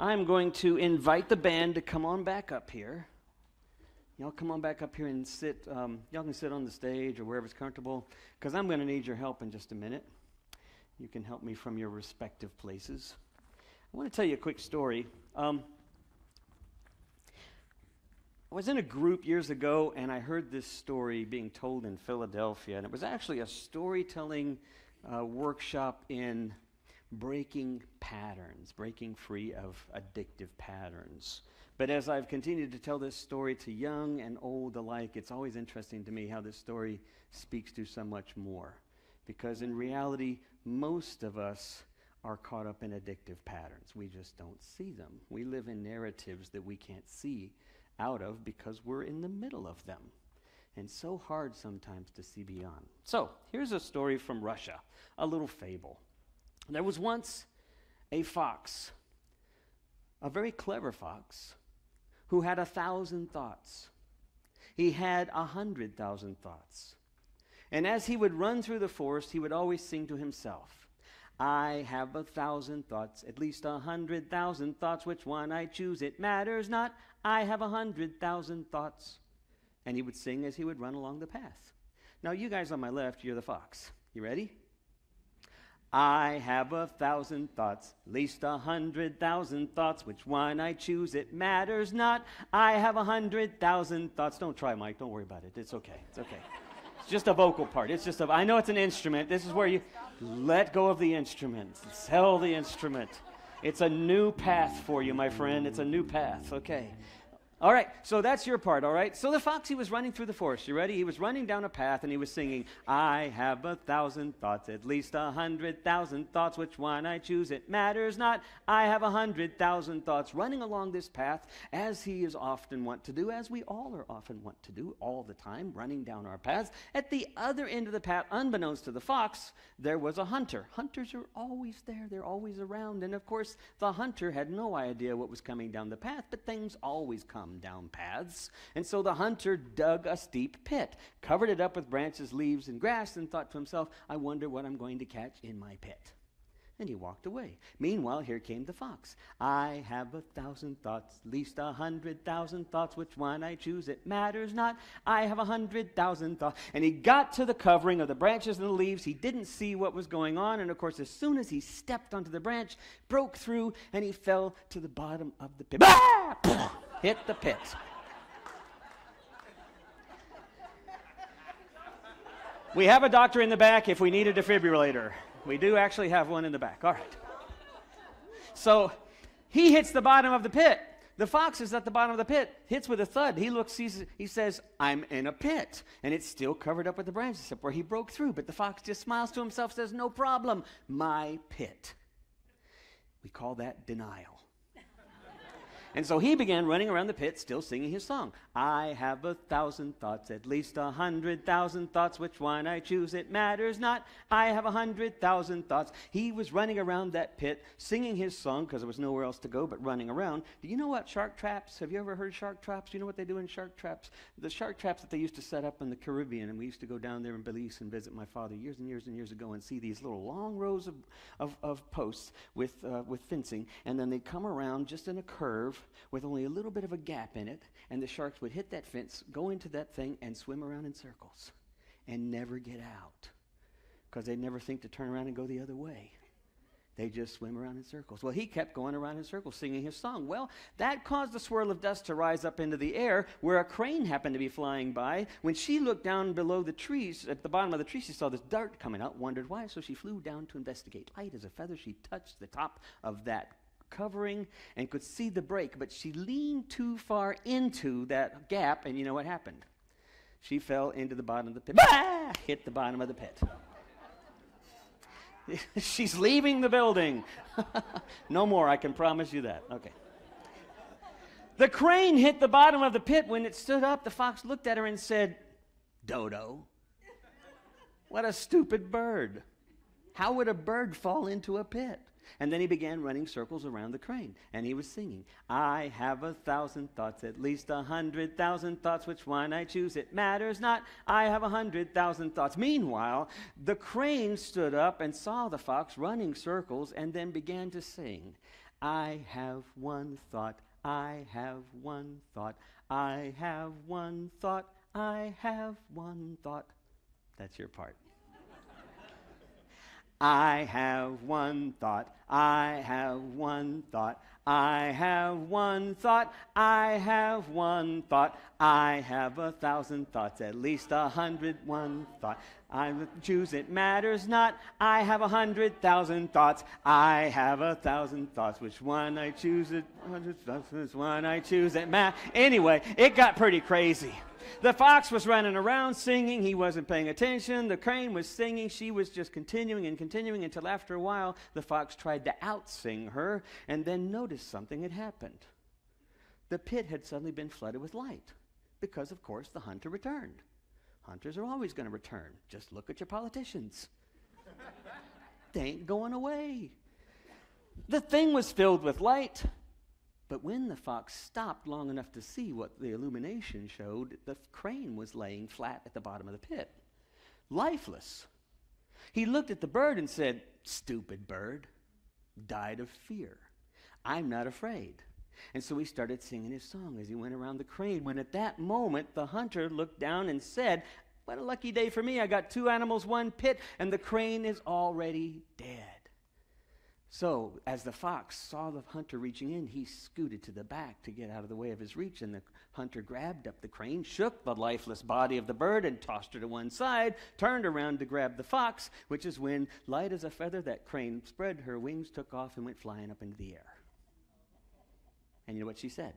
I'm going to invite the band to come on back up here. Y'all come on back up here and sit. Y'all can sit on the stage or wherever's comfortable, because I'm going to need your help in just a minute. You can help me from your respective places. I want to tell you a quick story. I was in a group years ago, and I heard this story being told in Philadelphia, and it was actually a storytelling workshop in breaking patterns, breaking free of addictive patterns. But as I've continued to tell this story to young and old alike, it's always interesting to me how this story speaks to so much more. Because in reality, most of us are caught up in addictive patterns. We just don't see them. We live in narratives that we can't see out of because we're in the middle of them. And so hard sometimes to see beyond. So, here's a story from Russia, a little fable. There was once a fox, a very clever fox, who had 1,000 thoughts. He had 100,000 thoughts. And as he would run through the forest, he would always sing to himself, I have 1,000 thoughts, at least 100,000 thoughts. Which one I choose, it matters not. I have 100,000 thoughts. And he would sing as he would run along the path. Now, you guys on my left, you're the fox. You ready? I have 1,000 thoughts, at least 100,000 thoughts. Which one I choose, it matters not. I have 100,000 thoughts. Don't try, Mike. Don't worry about it. It's okay. It's okay. It's just a vocal part. I know it's an instrument. This is where you let go of the instrument. Sell the instrument. It's a new path for you, my friend. It's a new path. Okay. All right, so that's your part, all right? So the fox, he was running through the forest. You ready? He was running down a path, and he was singing, I have 1,000 thoughts, at least 100,000 thoughts. Which one I choose, it matters not. I have 100,000 thoughts. Running along this path, as he is often wont to do, as we all are often wont to do all the time, running down our paths. At the other end of the path, unbeknownst to the fox, there was a hunter. Hunters are always there. They're always around. And, of course, the hunter had no idea what was coming down the path, but things always come down paths. And so the hunter dug a steep pit, covered it up with branches, leaves, and grass, and thought to himself, I wonder what I'm going to catch in my pit. And he walked away. Meanwhile, here came the fox. I have 1,000 thoughts, at least 100,000 thoughts. Which one I choose, it matters not. I have 100,000 thoughts. And he got to the covering of the branches and the leaves. He didn't see what was going on. And of course, as soon as he stepped onto the branch, broke through, and he fell to the bottom of the pit. Hit the pit. We have a doctor in the back if we need a defibrillator. We do actually have one in the back. All right. So he hits the bottom of the pit. The fox is at the bottom of the pit, hits with a thud. He looks, he says, I'm in a pit. And it's still covered up with the branches, except where he broke through. But the fox just smiles to himself, says, no problem, my pit. We call that denial. And so he began running around the pit, still singing his song. I have 1,000 thoughts, at least 100,000 thoughts. Which one I choose, it matters not. I have 100,000 thoughts. He was running around that pit, singing his song, because there was nowhere else to go but running around. Do you know what shark traps? Have you ever heard of shark traps? Do you know what they do in shark traps? The shark traps that they used to set up in the Caribbean, and we used to go down there in Belize and visit my father years and years and years ago and see these little long rows of posts with fencing, and then they'd come around just in a curve with only a little bit of a gap in it, and the sharks would hit that fence, go into that thing, and swim around in circles and never get out because they never think to turn around and go the other way. They just swim around in circles. Well, he kept going around in circles singing his song. Well, that caused a swirl of dust to rise up into the air where a crane happened to be flying by. When she looked down below the trees, at the bottom of the tree, she saw this dart coming out, wondered why, so she flew down to investigate. Light as a feather, she touched the top of that covering and could see the break, but she leaned too far into that gap, and you know what happened? She fell into the bottom of the pit. Bah! Hit the bottom of the pit. She's leaving the building. No more, I can promise you that. Okay. The crane hit the bottom of the pit. When it stood up, the fox looked at her and said, Dodo, what a stupid bird. How would a bird fall into a pit? And then he began running circles around the crane, and he was singing, I have 1,000 thoughts, at least 100,000 thoughts. Which one I choose, it matters not. I have 100,000 thoughts. Meanwhile, the crane stood up and saw the fox running circles and then began to sing, I have one thought. I have one thought. I have one thought. I have one thought. That's your part. I have one thought. I have one thought. I have one thought. I have one thought. I have 1,000 thoughts, at least 101 thought. I choose it matters not. I have 100,000 thoughts. I have 1,000 thoughts. Which one I choose it? Which one I choose it? Anyway, it got pretty crazy. The fox was running around singing. He wasn't paying attention. The crane was singing. She was just continuing and continuing until after a while the fox tried to outsing her and then noticed something had happened. The pit had suddenly been flooded with light because, of course, the hunter returned. Hunters are always going to return. Just look at your politicians. They ain't going away. The thing was filled with light. But when the fox stopped long enough to see what the illumination showed, the crane was laying flat at the bottom of the pit, lifeless. He looked at the bird and said, "Stupid bird, died of fear. I'm not afraid." And so he started singing his song as he went around the crane, when at that moment the hunter looked down and said, "What a lucky day for me. I got 2 animals, 1 pit, and the crane is already dead." So, as the fox saw the hunter reaching in, he scooted to the back to get out of the way of his reach, and the hunter grabbed up the crane, shook the lifeless body of the bird, and tossed her to one side, turned around to grab the fox, which is when, light as a feather, that crane spread her wings, took off, and went flying up into the air. And you know what she said?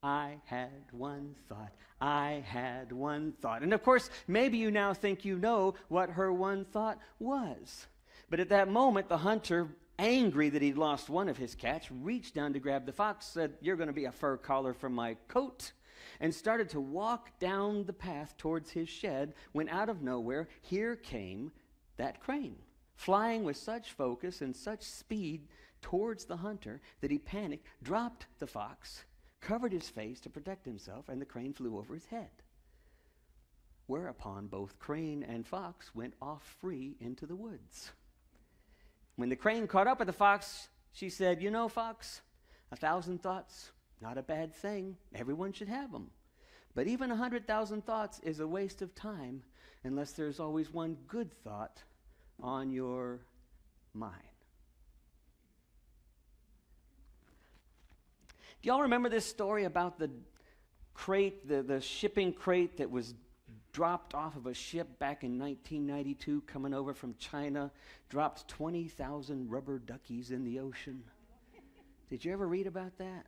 I had one thought. I had one thought. And of course, maybe you now think you know what her one thought was. But at that moment, the hunter, angry that he'd lost one of his cats, reached down to grab the fox, said, "You're going to be a fur collar for my coat," and started to walk down the path towards his shed, when out of nowhere, here came that crane, flying with such focus and such speed towards the hunter that he panicked, dropped the fox, covered his face to protect himself, and the crane flew over his head. Whereupon both crane and fox went off free into the woods. When the crane caught up with the fox, she said, "You know, fox, 1,000 thoughts, not a bad thing. Everyone should have them. But even 100,000 thoughts is a waste of time unless there's always one good thought on your mind." Do y'all remember this story about the crate, the shipping crate that was dropped off of a ship back in 1992 coming over from China, dropped 20,000 rubber duckies in the ocean? Did you ever read about that?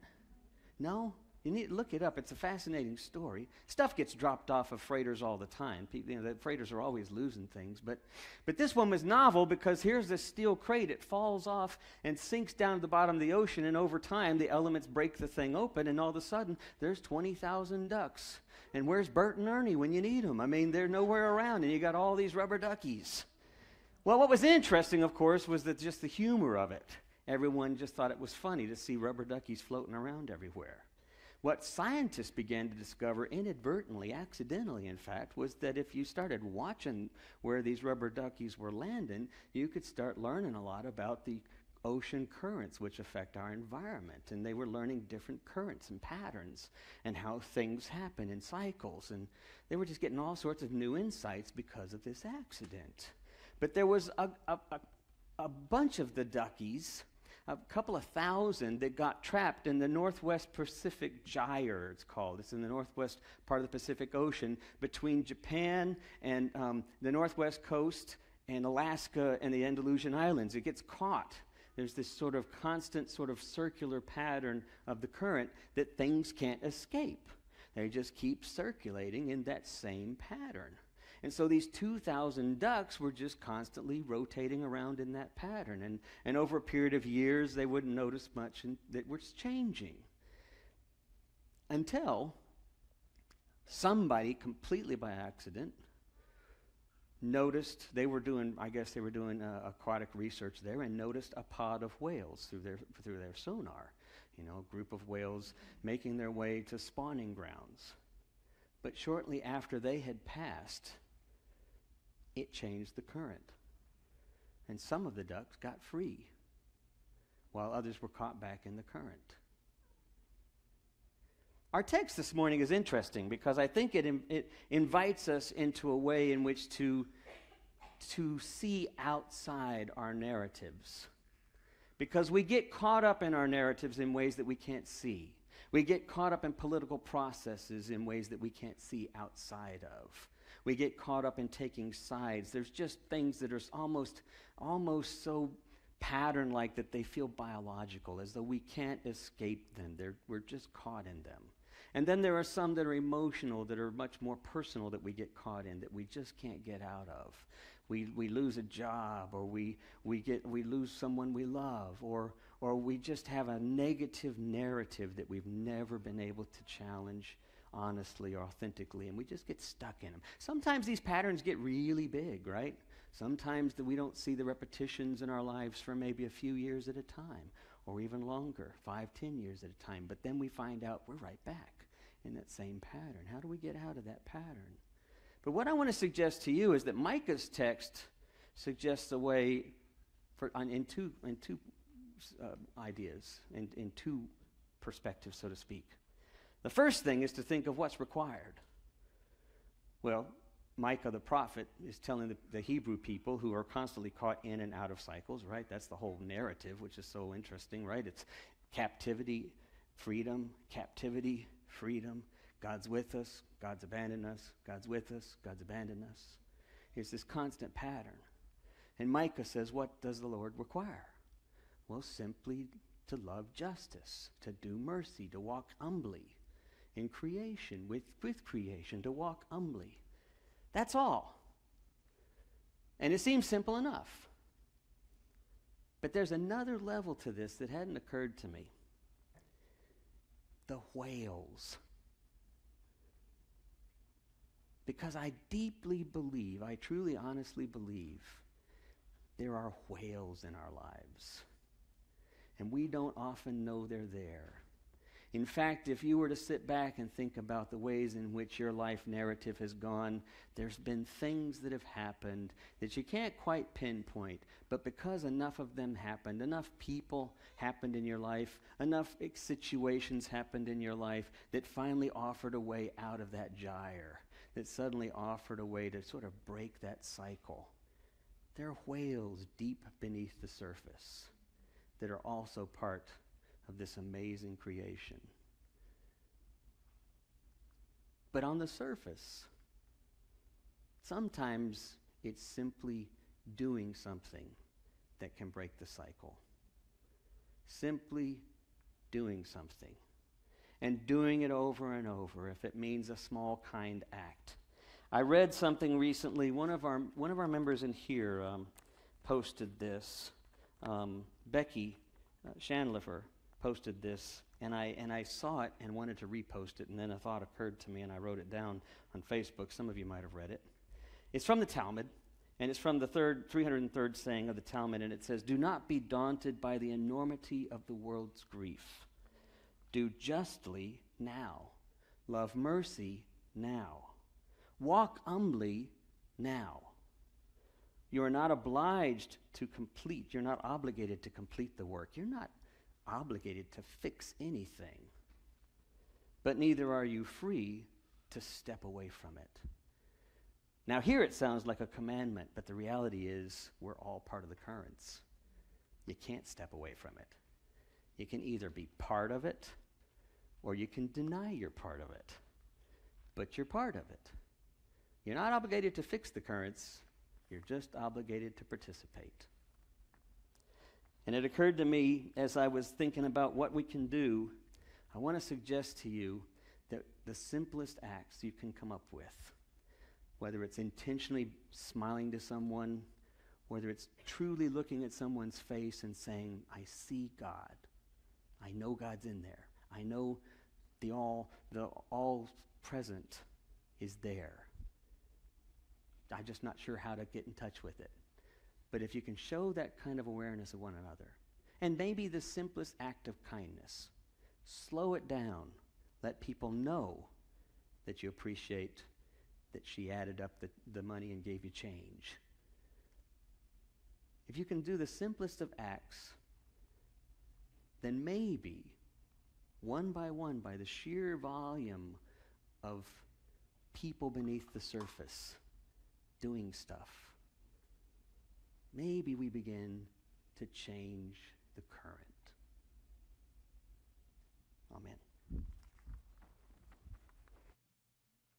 No? You need to look it up. It's a fascinating story. Stuff gets dropped off of freighters all the time. People, the freighters are always losing things. But this one was novel because here's this steel crate. It falls off and sinks down to the bottom of the ocean, and over time the elements break the thing open, and all of a sudden there's 20,000 ducks. And where's Bert and Ernie when you need them? I mean, they're nowhere around, and you got all these rubber duckies. Well, what was interesting, of course, was that just the humor of it. Everyone just thought it was funny to see rubber duckies floating around everywhere. What scientists began to discover inadvertently, accidentally in fact, was that if you started watching where these rubber duckies were landing, you could start learning a lot about the ocean currents which affect our environment. And they were learning different currents and patterns and how things happen in cycles. And they were just getting all sorts of new insights because of this accident. But there was a bunch of the duckies, a couple of thousand, that got trapped in the Northwest Pacific Gyre, it's called. It's in the northwest part of the Pacific Ocean between Japan and the northwest coast and Alaska and the Andalusian Islands. It gets caught. There's this sort of constant sort of circular pattern of the current that things can't escape. They just keep circulating in that same pattern. And so these 2,000 ducks were just constantly rotating around in that pattern. And over a period of years, they wouldn't notice much and that was changing. Until somebody, completely by accident, noticed they were doing aquatic research there, and noticed a pod of whales through their sonar. You know, a group of whales making their way to spawning grounds. But shortly after they had passed, it changed the current. And some of the ducks got free. while others were caught back in the current. Our text this morning is interesting because I think it invites us into a way in which to see outside our narratives. Because we get caught up in our narratives in ways that we can't see. We get caught up in political processes in ways that we can't see outside of. We get caught up in taking sides. There's just things that are almost so pattern-like that they feel biological, as though we can't escape them. We're just caught in them. And then there are some that are emotional, that are much more personal, that we get caught in, that we just can't get out of. We lose a job, or we lose someone we love, or we just have a negative narrative that we've never been able to challenge honestly or authentically, and we just get stuck in them. Sometimes these patterns get really big, right? Sometimes we don't see the repetitions in our lives for maybe a few years at a time, or even longer, 5, 10 years at a time. But then we find out we're right back in that same pattern. How do we get out of that pattern? But what I want to suggest to you is that Micah's text suggests a way in two ideas, in two perspectives, so to speak. The first thing is to think of what's required. Well, Micah the prophet is telling the Hebrew people, who are constantly caught in and out of cycles, right? That's the whole narrative, which is so interesting, right? It's captivity, freedom, captivity, freedom. God's with us, God's abandoned us, God's with us, God's abandoned us. It's this constant pattern. And Micah says, what does the Lord require? Well, simply to love justice, to do mercy, to walk humbly in creation, with creation, to walk humbly. That's all. And it seems simple enough. But there's another level to this that hadn't occurred to me. The whales. Because I deeply believe, I truly, honestly believe, there are whales in our lives. And we don't often know they're there. In fact, if you were to sit back and think about the ways in which your life narrative has gone, there's been things that have happened that you can't quite pinpoint, but because enough of them happened, enough people happened in your life, enough situations happened in your life that finally offered a way out of that gyre, that suddenly offered a way to sort of break that cycle. There are whales deep beneath the surface that are also part of this amazing creation. But on the surface, sometimes it's simply doing something that can break the cycle. Simply doing something. And doing it over and over, if it means a small, kind act. I read something recently. One of our members in here posted this. Becky Shanlifer posted this, and I saw it and wanted to repost it, and then a thought occurred to me, and I wrote it down on Facebook. Some of you might have read it. It's from the Talmud, and it's from the 303rd saying of the Talmud, and it says, "Do not be daunted by the enormity of the world's grief. Do justly now. Love mercy now. Walk humbly now. You are not obliged to complete. You're not obligated to complete the work. You're not obligated to fix anything. But neither are you free to step away from it." Now here it sounds like a commandment, but the reality is we're all part of the currents. You can't step away from it. You can either be part of it, or you can deny you're part of it. But you're part of it. You're not obligated to fix the currents. You're just obligated to participate. And it occurred to me as I was thinking about what we can do, I want to suggest to you that the simplest acts you can come up with, whether it's intentionally smiling to someone, whether it's truly looking at someone's face and saying, "I see God. I know God's in there. I know the all present is there. I'm just not sure how to get in touch with it." But if you can show that kind of awareness of one another, and maybe the simplest act of kindness, slow it down. Let people know that you appreciate that she added up the money and gave you change. If you can do the simplest of acts, then maybe, one, by the sheer volume of people beneath the surface doing stuff, maybe we begin to change the current.